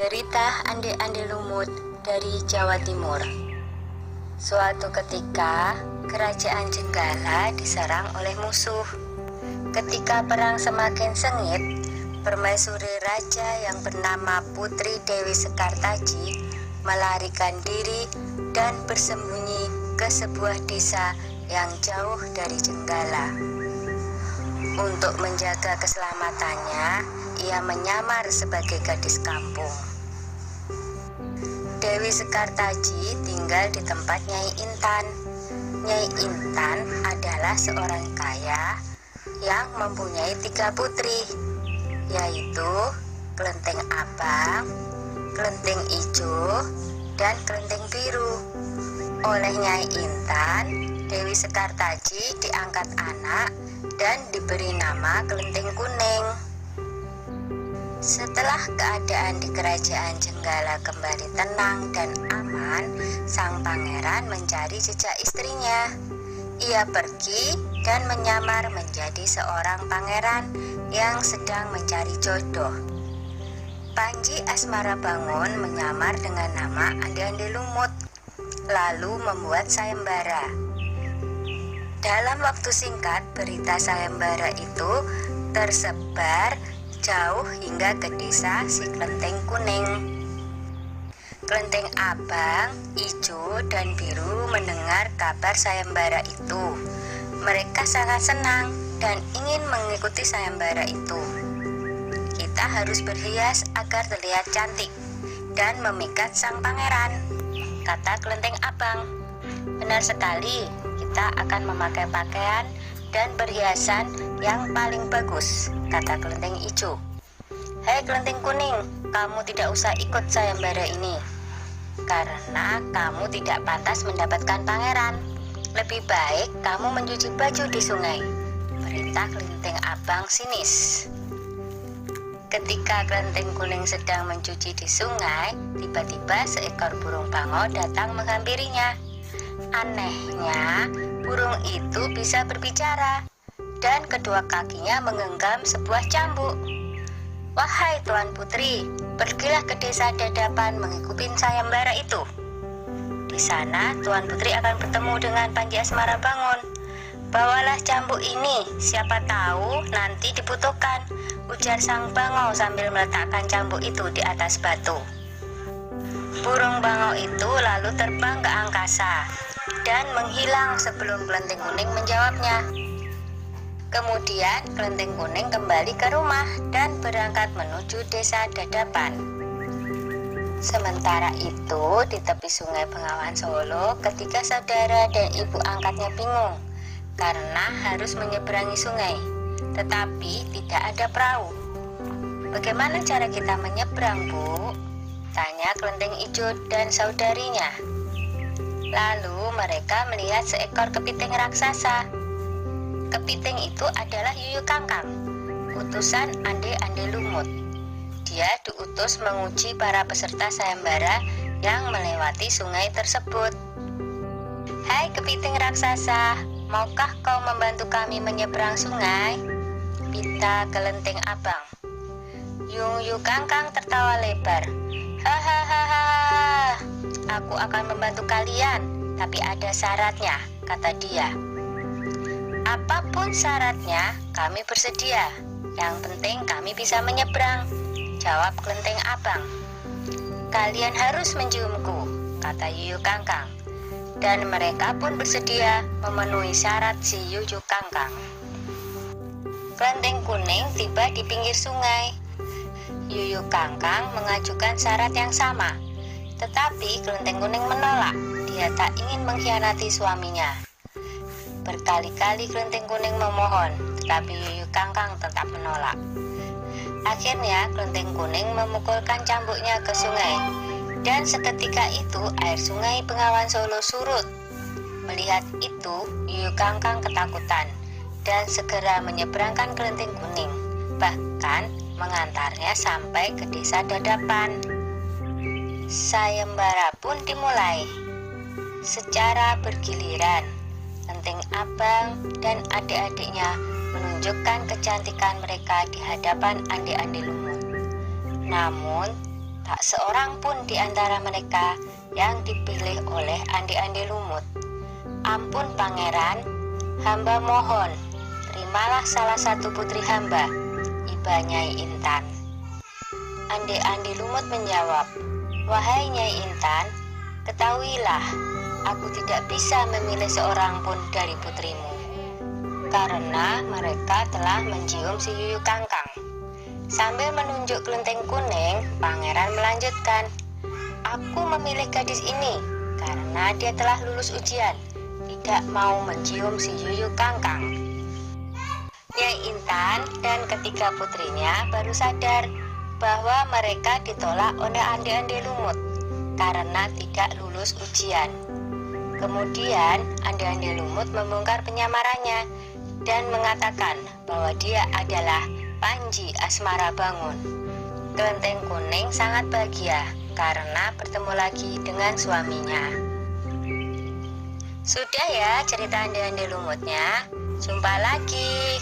Cerita Ande-Ande Lumut dari Jawa Timur. Suatu ketika, kerajaan Jenggala diserang oleh musuh. Ketika perang semakin sengit, permaisuri raja yang bernama Putri Dewi Sekartaji melarikan diri dan bersembunyi ke sebuah desa yang jauh dari Jenggala. Untuk menjaga keselamatannya, ia menyamar sebagai gadis kampung. Dewi Sekartaji tinggal di tempat Nyai Intan. Nyai Intan adalah seorang kaya yang mempunyai 3 putri, yaitu Kelenteng Abang, Kelenteng Ijo, dan Kelenteng Biru. Oleh Nyai Intan, Dewi Sekartaji diangkat anak dan diberi nama Kelenteng Kuning. Setelah keadaan di kerajaan Jenggala kembali tenang dan aman, sang pangeran mencari jejak istrinya. Ia pergi dan menyamar menjadi seorang pangeran yang sedang mencari jodoh. Panji Asmarabangun menyamar dengan nama Ande-Ande Lumut, lalu membuat sayembara. Dalam waktu singkat, berita sayembara itu tersebar jauh hingga ke desa si Kelenteng Kuning. Kelenteng Abang, Ijo, dan Biru mendengar kabar sayembara itu. Mereka sangat senang dan ingin mengikuti sayembara itu. Kita harus berhias agar terlihat cantik dan memikat sang pangeran, kata Kelenteng Abang. Benar sekali, kita akan memakai pakaian dan perhiasan yang paling bagus, kata Kelenteng Ijo. Hei Kelenteng Kuning, kamu tidak usah ikut sayembara ini, karena kamu tidak pantas mendapatkan pangeran. Lebih baik kamu mencuci baju di sungai, perintah Kelenteng Abang sinis. Ketika Kelenteng Kuning sedang mencuci di sungai, tiba-tiba seekor burung bangau datang menghampirinya. Anehnya, burung itu bisa berbicara dan kedua kakinya menggenggam sebuah cambuk. Wahai Tuan Putri, pergilah ke desa Dadapan mengikuti sayembara itu. Di sana Tuan Putri akan bertemu dengan Panji Asmarabangun. Bawalah cambuk ini, siapa tahu nanti dibutuhkan, ujar sang bangau sambil meletakkan cambuk itu di atas batu. Burung bangau itu lalu terbang ke angkasa dan menghilang sebelum Kelenteng Kuning menjawabnya. Kemudian Kelenteng Kuning kembali ke rumah dan berangkat menuju desa Dadapan. Sementara itu, di tepi sungai Bengawan Solo, ketiga saudara dan ibu angkatnya bingung karena harus menyeberangi sungai, tetapi tidak ada perahu. Bagaimana cara kita menyeberang, Bu? Tanya Kelenteng Ijo dan saudarinya. Lalu mereka melihat seekor kepiting raksasa. Kepiting itu adalah Yuyu Kangkang, utusan Ande-Ande Lumut. Dia diutus menguji para peserta sayembara yang melewati sungai tersebut. Hai kepiting raksasa, maukah kau membantu kami menyeberang sungai? Pinta Kelenteng Abang. Yuyu Kangkang tertawa lebar. Hahaha, aku akan membantu kalian, tapi ada syaratnya, kata dia. Apapun syaratnya, kami bersedia. Yang penting kami bisa menyeberang, jawab Kelenteng Abang. Kalian harus menciumku, kata Yuyu Kangkang. Dan mereka pun bersedia memenuhi syarat si Yuyu Kangkang. Kelenteng Kuning tiba di pinggir sungai. Yuyu Kangkang mengajukan syarat yang sama, tetapi Kelenteng Kuning menolak. Dia tak ingin mengkhianati suaminya. Berkali-kali Kelenteng Kuning memohon, tetapi Yuyu Kangkang tetap menolak. Akhirnya Kelenteng Kuning memukulkan cambuknya ke sungai, dan seketika itu air sungai Bengawan Solo surut. Melihat itu, Yuyu Kangkang ketakutan dan segera menyeberangkan Kelenteng Kuning, bahkan mengantarnya sampai ke desa Dadapan. Sayembara pun dimulai secara bergiliran. Lenting Abang dan adik-adiknya menunjukkan kecantikan mereka di hadapan ande-ande lumut. Namun, tak seorang pun di antara mereka yang dipilih oleh ande-ande lumut. Ampun pangeran, hamba mohon, terimalah salah satu putri hamba, iba Nyai Intan. Ande-ande lumut menjawab, wahai Nyai Intan, ketahuilah, aku tidak bisa memilih seorang pun dari putrimu, karena mereka telah mencium si Yuyu Kangkang. Sambil menunjuk kelenteng kuning, pangeran melanjutkan, aku memilih gadis ini karena dia telah lulus ujian, tidak mau mencium si Yuyu Kangkang. Nyai Intan dan ketiga putrinya baru sadar bahwa mereka ditolak oleh ande-ande lumut karena tidak lulus ujian. Kemudian ande-ande lumut membongkar penyamarannya dan mengatakan bahwa dia adalah Panji Asmara Bangun. Kelenteng kuning sangat bahagia karena bertemu lagi dengan suaminya. Sudah ya cerita ande-ande lumutnya. Jumpa lagi.